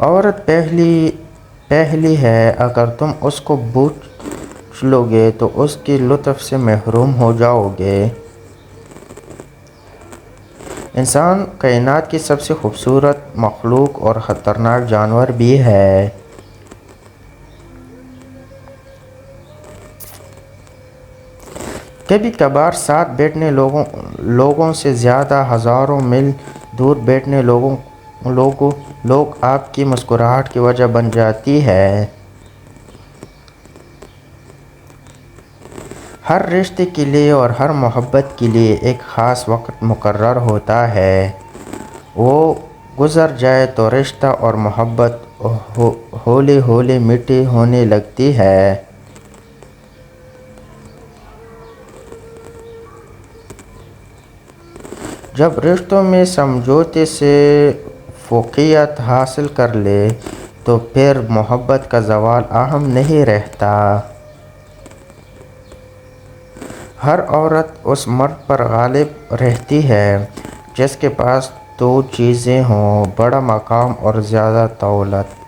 عورت پہلی ہے، اگر تم اس کو بوجھ لو گے تو اس کے لطف سے محروم ہو جاؤ گے۔ انسان کائنات کی سب سے خوبصورت مخلوق اور خطرناک جانور بھی ہے۔ کبھی کبھار ساتھ بیٹھنے لوگوں سے زیادہ ہزاروں میل دور بیٹھے لوگ آپ کی مسکراہٹ کی وجہ بن جاتی ہے۔ ہر رشتے کے لیے اور ہر محبت کے لیے ایک خاص وقت مقرر ہوتا ہے۔ وہ گزر جائے تو رشتہ اور محبت ہولے ہولے میٹھی ہونے لگتی ہے۔ جب رشتوں میں سمجھوتے سے فوقیت حاصل کر لے تو پھر محبت کا زوال اہم نہیں رہتا۔ ہر عورت اس مرد پر غالب رہتی ہے جس کے پاس دو چیزیں ہوں، بڑا مقام اور زیادہ دولت۔